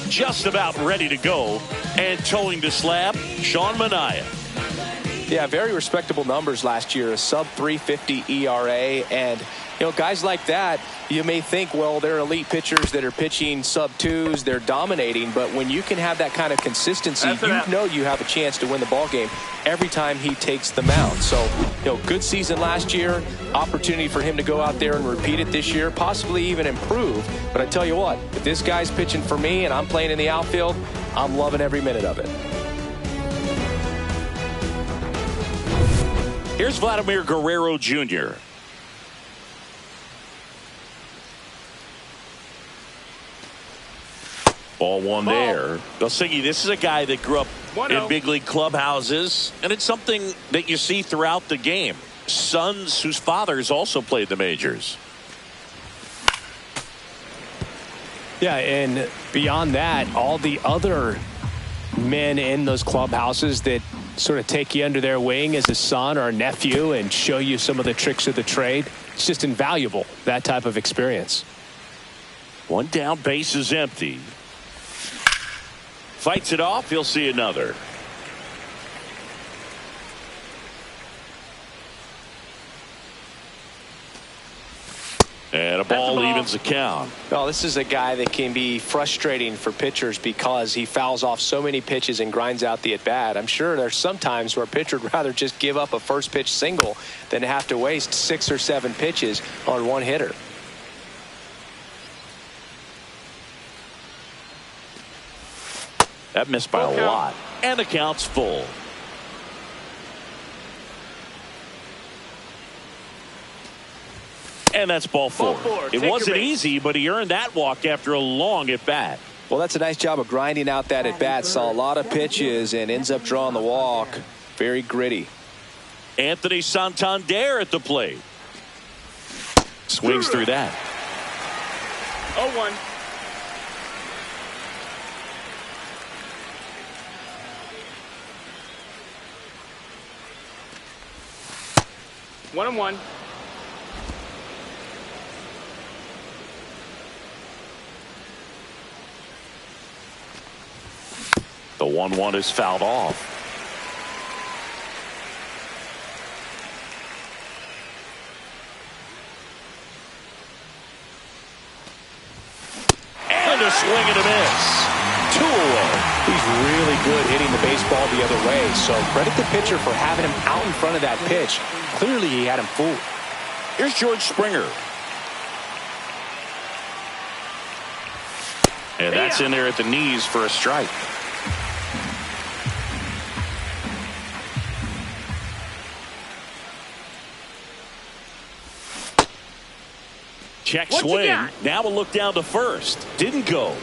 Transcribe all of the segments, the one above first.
just about ready to go. And towing the slab, Sean Manaea. Yeah, very respectable numbers last year, a sub 350 ERA. And, guys like that, you may think, well, they're elite pitchers that are pitching sub twos, they're dominating. But when you can have that kind of consistency, you have a chance to win the ball game every time he takes the mound. So, good season last year, opportunity for him to go out there and repeat it this year, possibly even improve. But I tell you what, if this guy's pitching for me and I'm playing in the outfield, I'm loving every minute of it. Here's Vladimir Guerrero Jr. Ball one there. Belsingi, this is a guy that grew up in big league clubhouses, and it's something that you see throughout the game. Sons whose fathers also played the majors. Yeah, and beyond that, all the other men in those clubhouses that sort of take you under their wing as a son or a nephew and show you some of the tricks of the trade. It's just invaluable, that type of experience. One down, base is empty. Fights it off, he'll see another. And a ball evens the count. Well, this is a guy that can be frustrating for pitchers because he fouls off so many pitches and grinds out the at-bat. I'm sure there's some times where a pitcher would rather just give up a first pitch single than have to waste 6 or 7 pitches on one hitter. That missed by a lot. And the count's full. And that's ball four. It wasn't easy, but he earned that walk after a long at-bat. Well, that's a nice job of grinding out that at-bat. Saw a lot of pitches and ends up drawing the walk. Very gritty. Anthony Santander at the plate. Swings through that. 0-1. One and one. The 1-1 is fouled off. And a swing and a miss. 2 away. He's really good hitting the baseball the other way. So credit the pitcher for having him out in front of that pitch. Clearly he had him fooled. Here's George Springer. And that's in there at the knees for a strike. Check swing. Now we'll look down to first. Didn't go.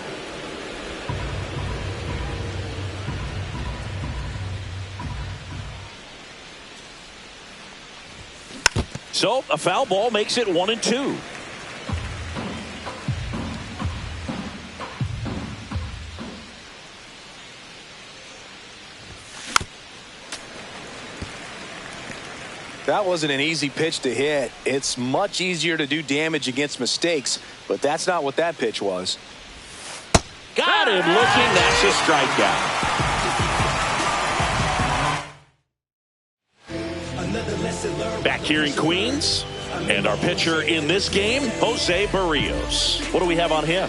So a foul ball makes it 1-2. That wasn't an easy pitch to hit. It's much easier to do damage against mistakes, but that's not what that pitch was. Got him looking. That's a strikeout. Back here in Queens, and our pitcher in this game, Jose Barrios. What do we have on him?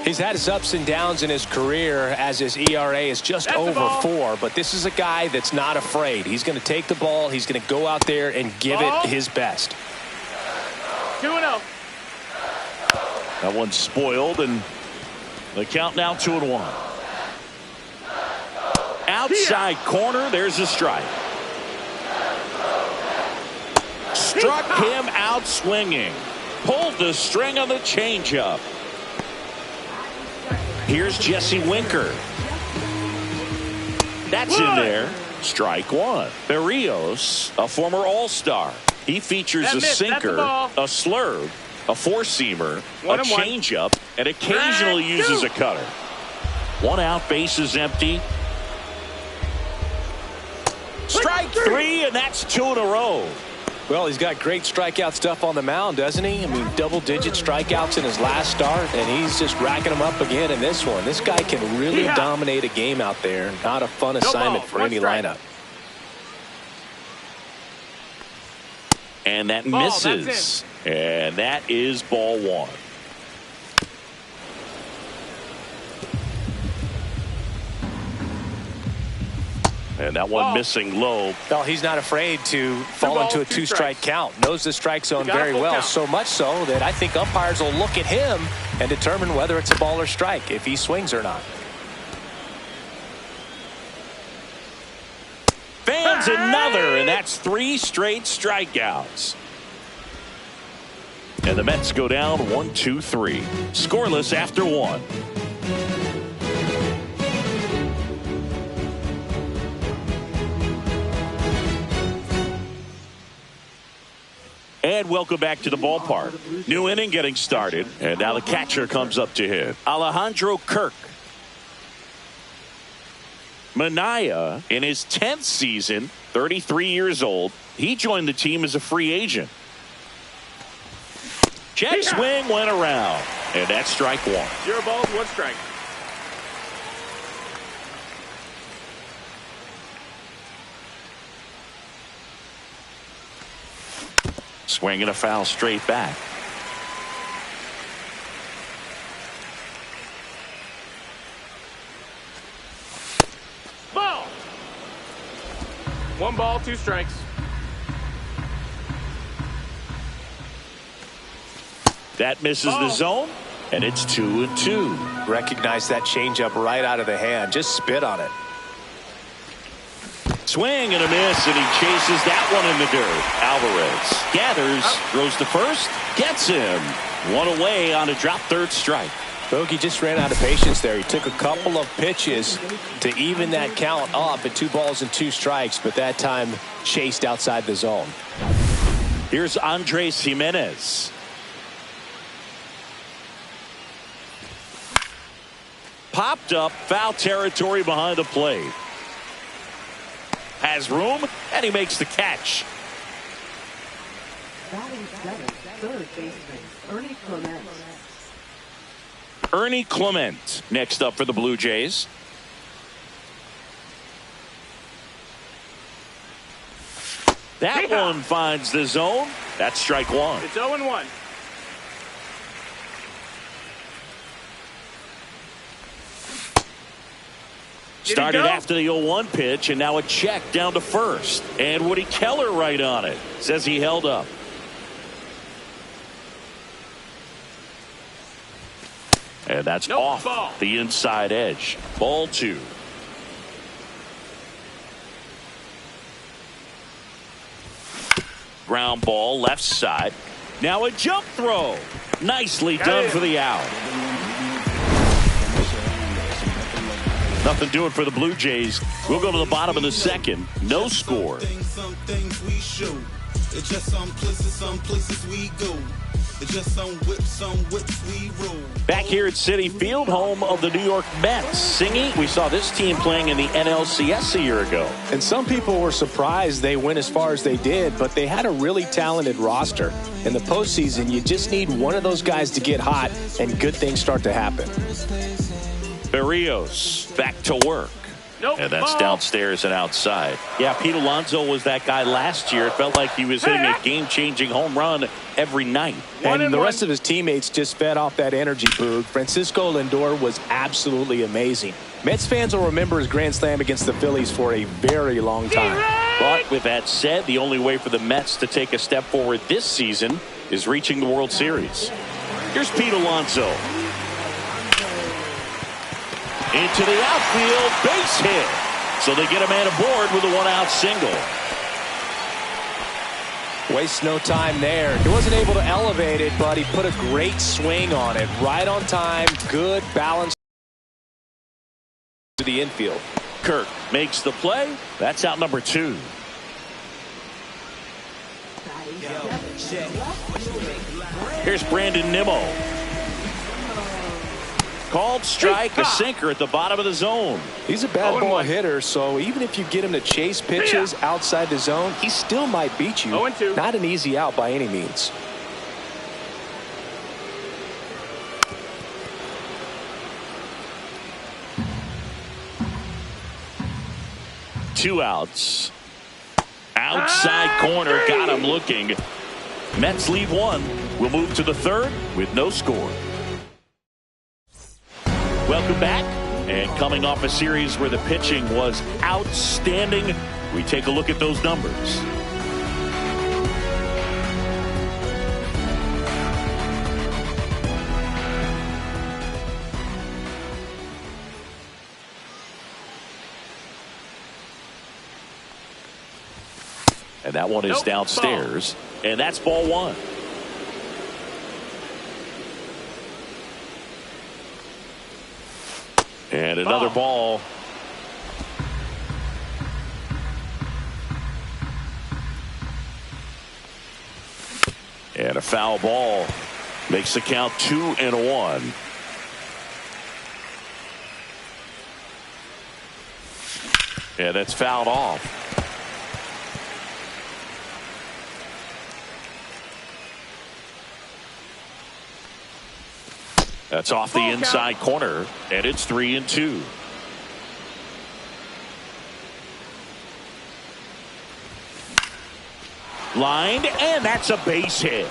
He's had his ups and downs in his career as his ERA is just over 4, but this is a guy that's not afraid. He's going to take the ball. He's going to go out there and give it his best. 2-0. That one's spoiled, and the count now 2-1. Outside corner, there's a strike. Struck him out swinging. Pulled the string on the changeup. Here's Jesse Winker. That's in there. Strike 1. Barrios, a former All-Star. He features a sinker, a slurve, a four-seamer, a changeup, and occasionally uses a cutter. 1 out, base is empty. Strike 3, and that's 2 in a row. Well, he's got great strikeout stuff on the mound, doesn't he? I mean, double-digit strikeouts in his last start, and he's just racking them up again in this one. This guy can really dominate a game out there. Not a fun assignment for any lineup. And that misses. And that is ball one. And that one missing low. Well, he's not afraid to fall into a two-strike count. Knows the strike zone very well, so much so that I think umpires will look at him and determine whether it's a ball or strike, if he swings or not. Fans another, and that's 3 straight strikeouts. And the Mets go down 1-2-3. Scoreless after 1. And welcome back to the ballpark. New inning getting started. And now the catcher comes up to hit. Alejandro Kirk. Minaya, in his 10th season, 33 years old. He joined the team as a free agent. Jet swing went around. And that's strike 1. 0 balls, 1 strike. Swing and a foul straight back. Ball. 1 ball, 2 strikes. That misses the zone, and it's 2-2. Recognize that changeup right out of the hand. Just spit on it. Swing and a miss, and he chases that one in the dirt. Alvarez gathers, throws to first, gets him. 1 away on a drop third strike. Bogey just ran out of patience there. He took a couple of pitches to even that count up at 2 balls and 2 strikes, but that time chased outside the zone. Here's Andres Jimenez. Popped up, foul territory behind the plate. Has room, and he makes the catch. Batting seventh, third baseman, Ernie Clement. Ernie Clement next up for the Blue Jays. That one finds the zone. That's strike 1. It's 0-1. Started after the 0-1 pitch, and now a check down to first. And Woody Keller right on it. Says he held up. And that's off the inside edge. Ball 2. Ground ball left side. Now a jump throw. Nicely done for the out. Nothing doing for the Blue Jays. We'll go to the bottom of the second. No score. Back here at Citi Field, home of the New York Mets. Singy, we saw this team playing in the NLCS a year ago. And some people were surprised they went as far as they did, but they had a really talented roster. In the postseason, you just need one of those guys to get hot, and good things start to happen. Berrios back to work. And that's downstairs and outside. Yeah, Pete Alonso was that guy last year. It felt like he was hitting a game-changing home run every night. And the rest of his teammates just fed off that energy, Boog. Francisco Lindor was absolutely amazing. Mets fans will remember his grand slam against the Phillies for a very long time. But with that said, the only way for the Mets to take a step forward this season is reaching the World Series. Here's Pete Alonso. Into the outfield, base hit. So they get a man aboard with a 1-out single. Wastes no time there. He wasn't able to elevate it, but he put a great swing on it. Right on time, good balance to the infield. Kirk makes the play. That's out number 2. Here's Brandon Nimmo. Called strike, a sinker at the bottom of the zone. He's a bad ball hitter, so even if you get him to chase pitches outside the zone, he still might beat you. 0-2. Not an easy out by any means. Two outs. Outside corner, got him looking. Mets leave one. We'll move to the third with no score. Welcome back. And coming off a series where the pitching was outstanding, we take a look at those numbers. And that one is downstairs. Ball. And that's ball one. And another ball. And a foul ball makes the count 2-1. And that's fouled off. That's off the inside corner, and it's 3-2. Lined, and that's a base hit.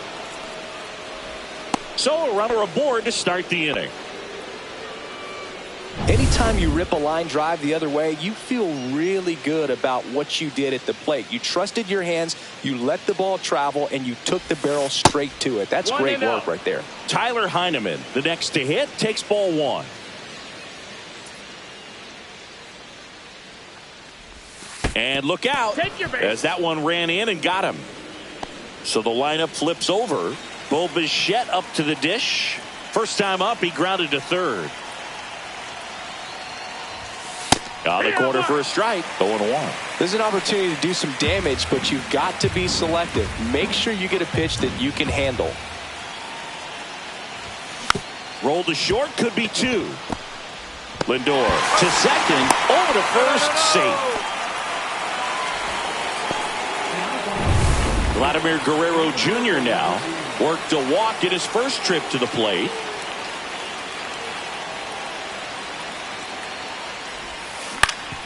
So a runner aboard to start the inning. Anytime you rip a line drive the other way, you feel really good about what you did at the plate. You trusted your hands, you let the ball travel, and you took the barrel straight to it. That's great work right there. Tyler Heineman, the next to hit, takes ball one. And look out, as that one ran in and got him. So the lineup flips over. Bo Bichette up to the dish. First time up, he grounded to third. On the corner for a strike, 0-1. There's an opportunity to do some damage, but you've got to be selective. Make sure you get a pitch that you can handle. Roll to short, could be two. Lindor to second, over to first, safe. Vladimir Guerrero Jr. now worked a walk in his first trip to the plate.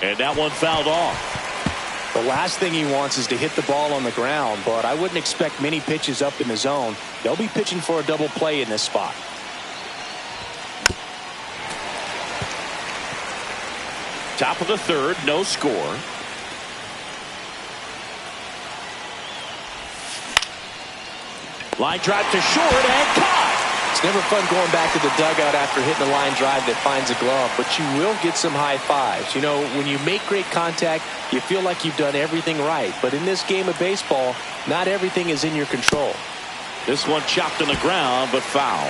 And that one fouled off. The last thing he wants is to hit the ball on the ground, but I wouldn't expect many pitches up in the zone. They'll be pitching for a double play in this spot. Top of the third, no score. Line drive to short and caught. It's never fun going back to the dugout after hitting a line drive that finds a glove, but you will get some high fives. You know, when you make great contact, you feel like you've done everything right. But in this game of baseball, not everything is in your control. This one chopped on the ground, but foul.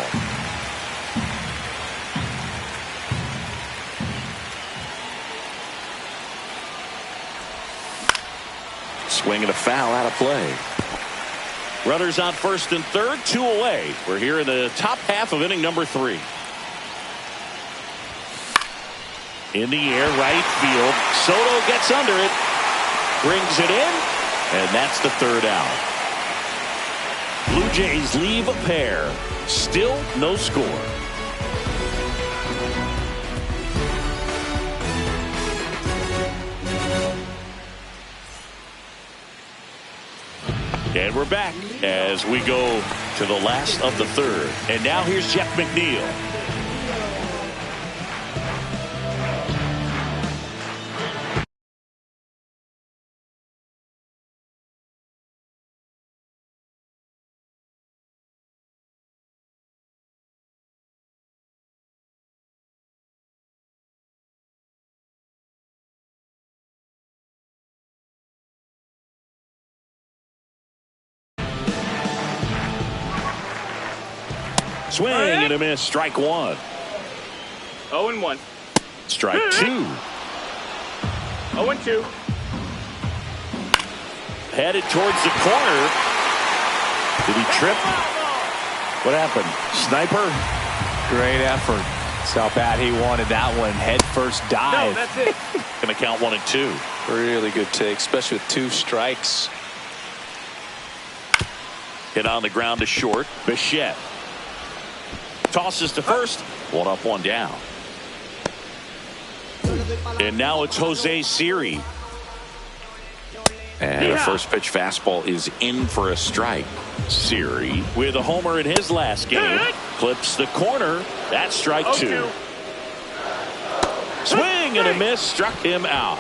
Swing and a foul out of play. Runners on first and third, two away. We're here in the top half of inning number 3. In the air, right field. Soto gets under it, brings it in, and that's the third out. Blue Jays leave a pair. Still no score. And we're back as we go to the last of the third. And now here's Jeff McNeil. Swing and a miss. Strike one. 0-1. Strike two. 0-2. Headed towards the corner. Did he trip? What happened? Sniper? Great effort. That's how bad he wanted that one. Head first dive. No, that's it. Going to count 1 and 2. Really good take, especially with 2 strikes. Hit on the ground to short. Bichette tosses to first. 1 up, 1 down. And now it's Jose Siri. And the first pitch fastball is in for a strike. Siri with a homer in his last game. Clips the corner. That's strike 2. Swing and a miss. Struck him out.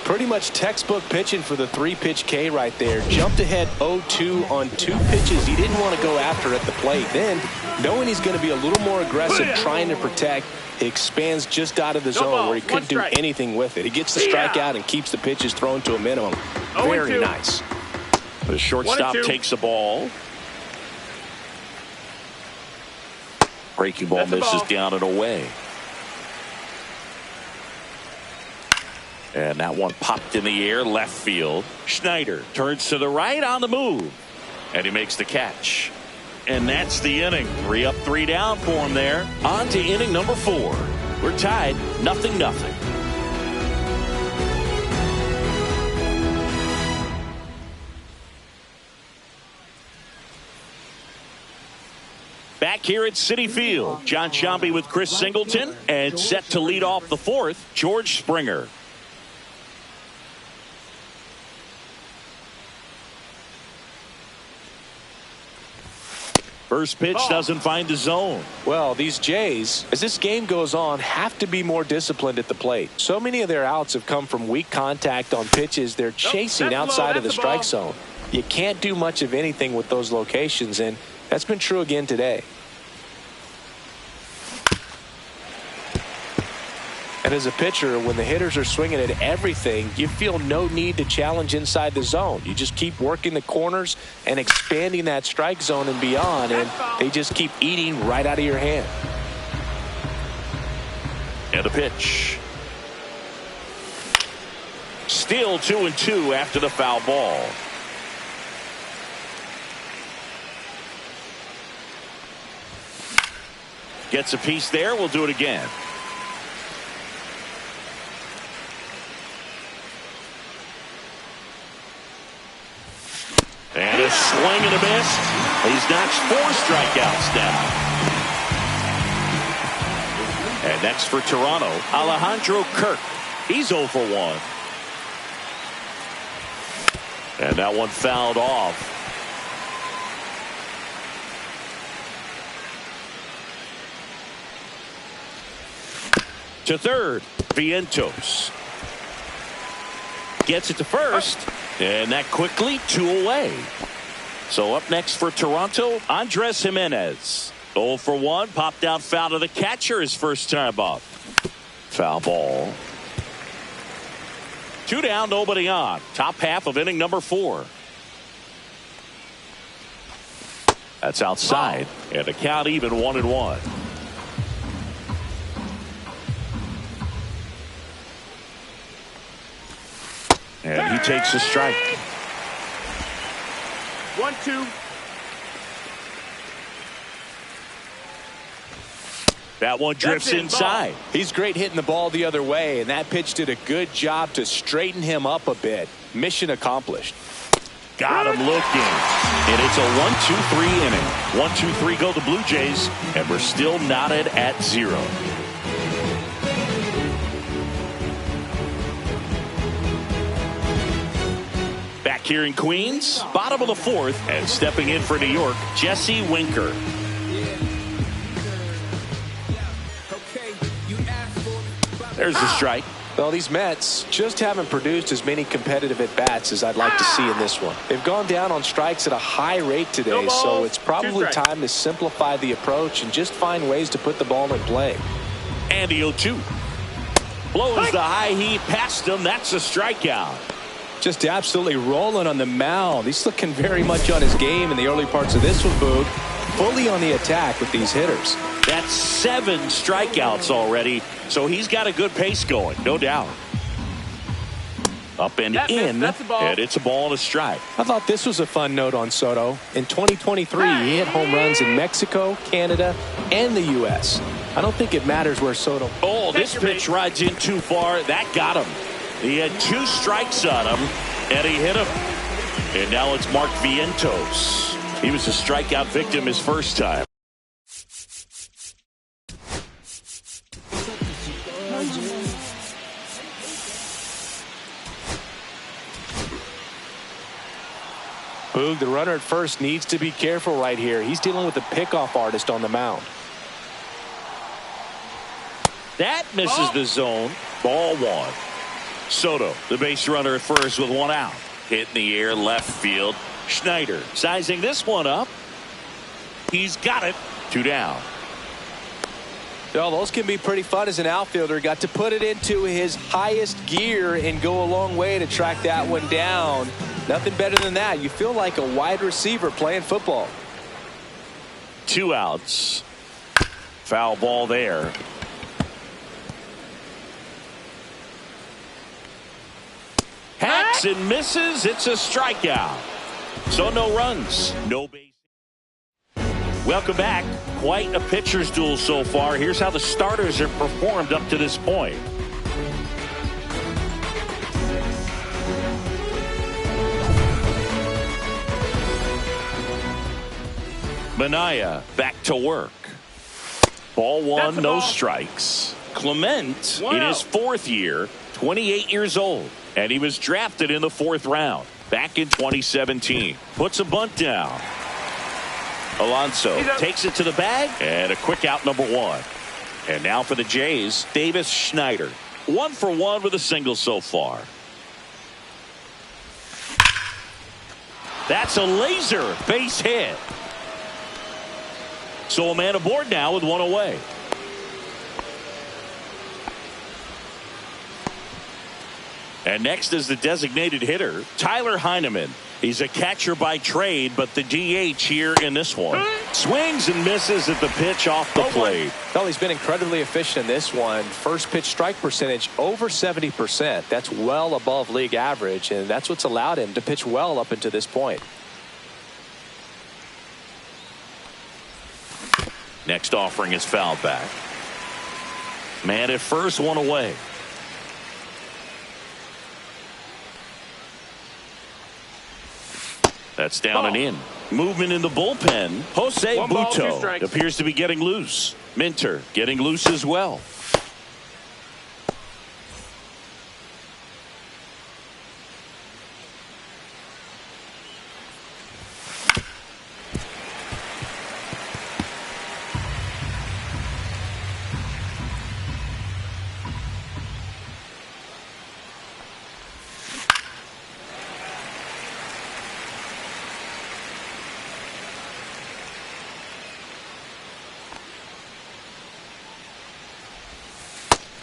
Pretty much textbook pitching for the 3-pitch K right there. Jumped ahead 0-2 on 2 pitches he didn't want to go after at the plate. Then, knowing he's going to be a little more aggressive trying to protect, he expands just out of the zone where he couldn't do anything with it. He gets the strikeout and keeps the pitches thrown to a minimum. Very nice. The shortstop takes the ball. Breaking ball misses down and away. And that one popped in the air left field. Schneider turns to the right on the move. And he makes the catch. And that's the inning. 3 up, 3 down for him there. On to inning number 4. We're tied 0-0. Back here at Citi Field, John Sciambi with Chris Singleton, and set to lead off the 4th, George Springer. First pitch doesn't find the zone. Well, these Jays, as this game goes on, have to be more disciplined at the plate. So many of their outs have come from weak contact on pitches they're chasing outside of the strike zone. You can't do much of anything with those locations, and that's been true again today. And as a pitcher, when the hitters are swinging at everything, you feel no need to challenge inside the zone. You just keep working the corners and expanding that strike zone and beyond, and they just keep eating right out of your hand. And a pitch. Still 2-2 after the foul ball. Gets a piece there. We'll do it again. And a swing and a miss. He's notched 4 strikeouts now. And next for Toronto, Alejandro Kirk. He's 0 for 1. And that one fouled off. To third, Vientos. Gets it to first. And that quickly 2 away. So up next for Toronto, Andres Jimenez. 0 for 1. Popped out foul to the catcher his first time up. Foul ball. 2 down, nobody on. Top half of inning number 4. That's outside. And the count even 1-1. And he takes a strike. 1-2. That one drifts inside. He's great hitting the ball the other way, and that pitch did a good job to straighten him up a bit. Mission accomplished. Got him looking. And it's a 1-2-3 inning. 1-2-3 go the Blue Jays, and we're still knotted at 0. Back here in Queens, bottom of the 4th, and stepping in for New York, Jesse Winker. There's the strike. Well, these Mets just haven't produced as many competitive at-bats as I'd like to see in this one. They've gone down on strikes at a high rate today, so it's probably time to simplify the approach and just find ways to put the ball in play. And the 0-2. Blows the high heat past him. That's a strikeout. Just absolutely rolling on the mound. He's looking very much on his game in the early parts of this one, Boog. Fully on the attack with these hitters. That's 7 strikeouts already, so he's got a good pace going, no doubt. Up and in, and it's a ball and a strike. I thought this was a fun note on Soto. In 2023, he hit home runs in Mexico, Canada, and the U.S. I don't think it matters where Soto. Oh, this pitch rides in too far. That got him. He had 2 strikes on him, and he hit him. And now it's Mark Vientos. He was a strikeout victim his first time. Boog, the runner at first needs to be careful right here. He's dealing with a pickoff artist on the mound. That misses the zone. Ball 1. Soto, the base runner at first with 1 out. Hit in the air, left field. Schneider sizing this one up. He's got it. 2 down. Well, those can be pretty fun as an outfielder. Got to put it into his highest gear and go a long way to track that one down. Nothing better than that. You feel like a wide receiver playing football. 2 outs. Foul ball there. Hacks and misses. It's a strikeout. So no runs. No base. Welcome back. Quite a pitcher's duel so far. Here's how the starters have performed up to this point. Manaya back to work. Ball 1, no strikes. Clement in his 4th year, 28 years old. And he was drafted in the 4th round back in 2017. Puts a bunt down. Alonso takes it to the bag, and a quick out, number 1. And now for the Jays, Davis Schneider. 1 for 1 with a single so far. That's a laser base hit. So a man aboard now with 1 away. And next is the designated hitter, Tyler Heineman. He's a catcher by trade, but the DH here in this one. Swings and misses at the pitch off the plate. Well, he's been incredibly efficient in this one. First pitch strike percentage over 70%. That's well above league average, and that's what's allowed him to pitch well up until this point. Next offering is fouled back. Man at first, 1 away. That's down and in. Movement in the bullpen. Jose Buto appears to be getting loose. Minter getting loose as well.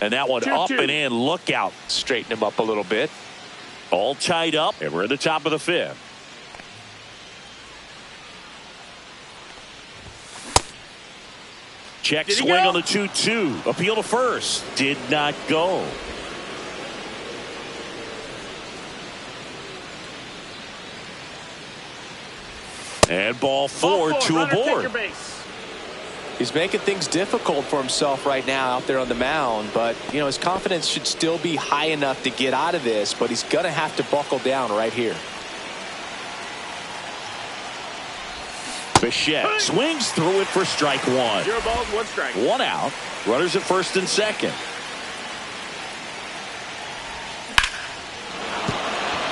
And that one up and in. Look out. Straighten him up a little bit. All tied up, and we're at the top of the 5th. Check swing on the 2-2. Appeal to first. Did not go. And ball 4, 2 aboard. He's making things difficult for himself right now out there on the mound, but you know his confidence should still be high enough to get out of this, but he's gonna have to buckle down right here. Bichette swings through it for strike 1. 0 balls, 1 strike. 1 out. Runners at first and second.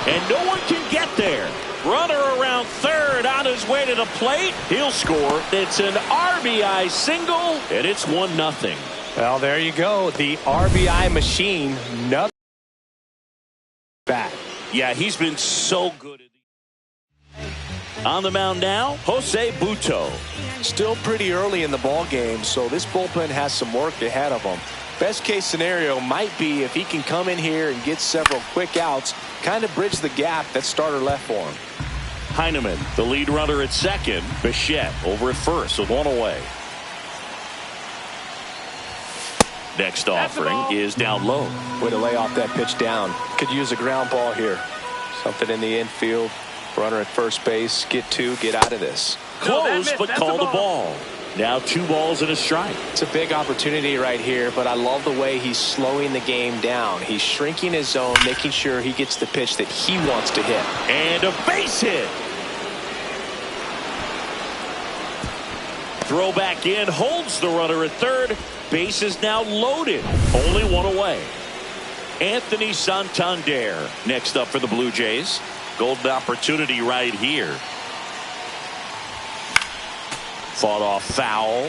And no one can get there. Runner around third on his way to the plate. He'll score. It's an RBI single, and it's 1-0. Well, there you go. The RBI machine. Nothing back. Yeah, he's been so good. On the mound now, Jose Buto. Still pretty early in the ball game, so this bullpen has some work ahead of him. Best case scenario might be if he can come in here and get several quick outs, kind of bridge the gap that starter left for him. Heineman, the lead runner at second. Bichette over at first with 1 away. Next offering is down low. Way to lay off that pitch down. Could use a ground ball here. Something in the infield. Runner at first base. Get 2. Get out of this. Close, but call the ball. Now 2 balls and a strike. It's a big opportunity right here, but I love the way he's slowing the game down. He's shrinking his zone, making sure he gets the pitch that he wants to hit. And a base hit. Throw back in, holds the runner at third. Base is now loaded. Only 1 away. Anthony Santander next up for the Blue Jays. Golden opportunity right here. Fought off foul.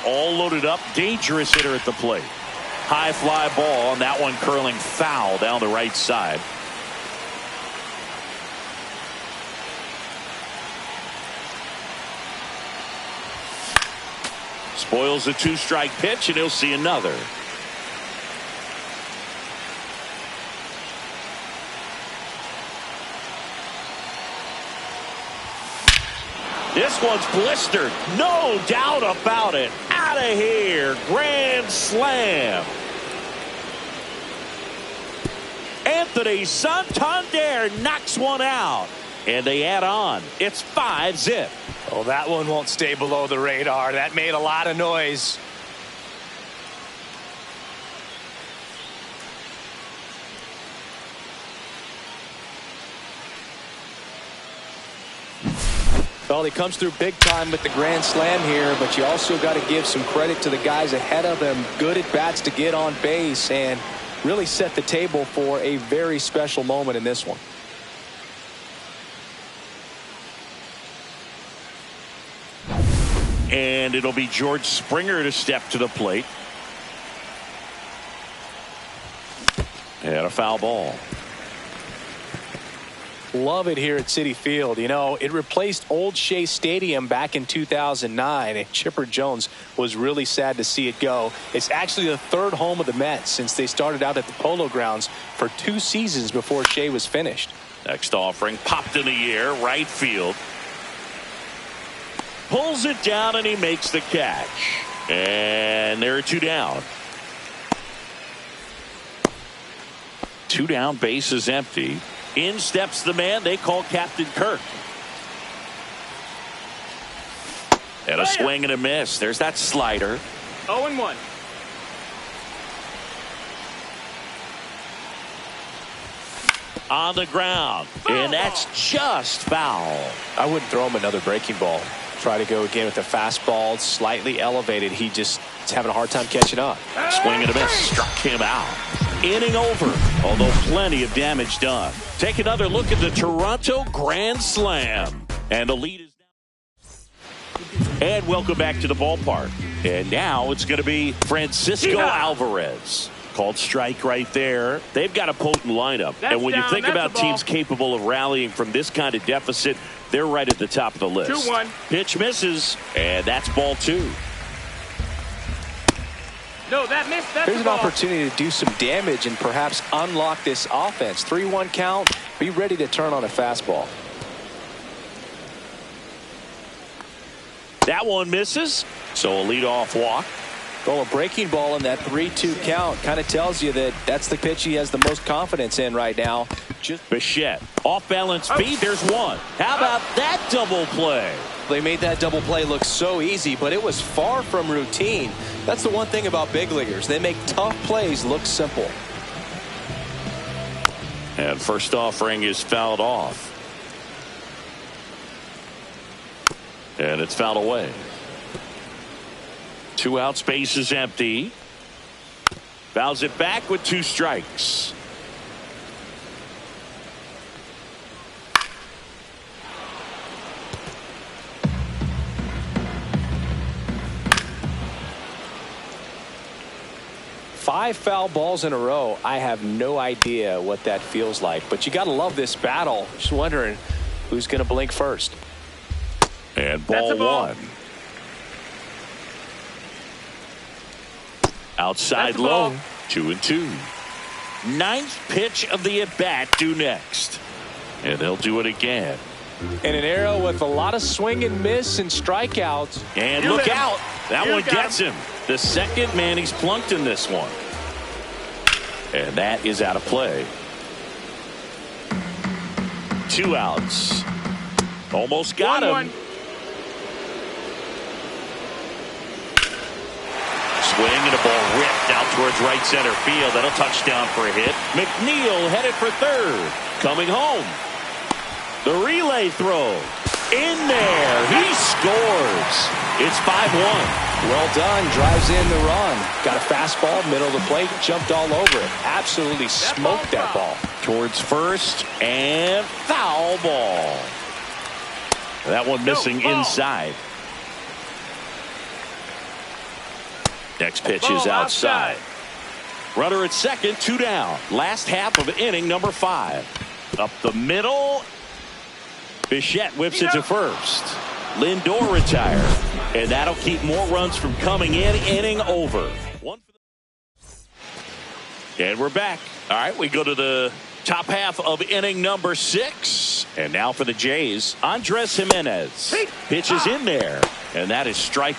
All loaded up. Dangerous hitter at the plate. High fly ball, and that one curling foul down the right side. Spoils a 2-strike pitch, and he'll see another. This one's blistered. No doubt about it. Out of here. Grand slam. Anthony Santander knocks one out. And they add on. It's 5-zip. Oh, that one won't stay below the radar. That made a lot of noise. Well, he comes through big time with the grand slam here, but you also got to give some credit to the guys ahead of him. Good at bats to get on base and really set the table for a very special moment in this one. And it'll be George Springer to step to the plate. And a foul ball. Love it here at Citi Field. You know, it replaced Old Shea Stadium back in 2009, and Chipper Jones was really sad to see it go. It's actually the 3rd home of the Mets since they started out at the Polo Grounds for 2 seasons before Shea was finished. Next offering popped in the air, right field. Pulls it down, and he makes the catch. And there are 2 down. 2 down, base is empty. In steps the man they call Captain Kirk. And a swing and a miss. There's that slider. 0-1. On the ground. And that's just foul. I wouldn't throw him another breaking ball. Try to go again with the fastball, slightly elevated. He just is having a hard time catching up. Swing and a miss. Struck him out. Inning over, although plenty of damage done. Take another look at the Toronto Grand Slam. And the lead is down. And welcome back to the ballpark. And now it's going to be Francisco Alvarez. Called strike right there. They've got a potent lineup. And when you think about teams capable of rallying from this kind of deficit, they're right at the top of the list. 2-1. Pitch misses, and that's ball 2. No, that missed. That's There's an opportunity to do some damage and perhaps unlock this offense. 3-1 count. Be ready to turn on a fastball. That one misses, so a leadoff walk. Well, a breaking ball in that 3-2 count kind of tells you that that's the pitch he has the most confidence in right now. Bichette, off balance feed. There's one. How about that double play? They made that double play look so easy, but it was far from routine. That's the one thing about big leaguers. They make tough plays look simple. And first offering is fouled off. And it's fouled away. 2 out, space is empty. Fouls it back with 2 strikes. Five foul balls in a row. I have no idea what that feels like, but you got to love this battle. Just wondering who's going to blink first. And ball 1. Outside low. 2-2. 9th pitch of the at bat due next. And they'll do it again. In an era with a lot of swing and miss and strikeouts. And look out. That one gets him. The second man he's plunked in this one. And that is out of play. 2 outs. Almost got him. Swing and a ball ripped out towards right center field. That'll touch down for a hit. McNeil headed for third. Coming home. The relay throw. In there. He scores. It's 5-1. Well done. Drives in the run. Got a fastball, middle of the plate, jumped all over it. Absolutely smoked that ball. Towards first and foul ball. That one missing inside. Next pitch is outside. Runner at second, 2 down. Last half of inning number 5. Up the middle. Bichette whips it to first. Lindor retired. And that'll keep more runs from coming in. Inning over. And we're back. All right, we go to the top half of inning number 6. And now for the Jays, Andres Jimenez. Pitches in there. And that is strike.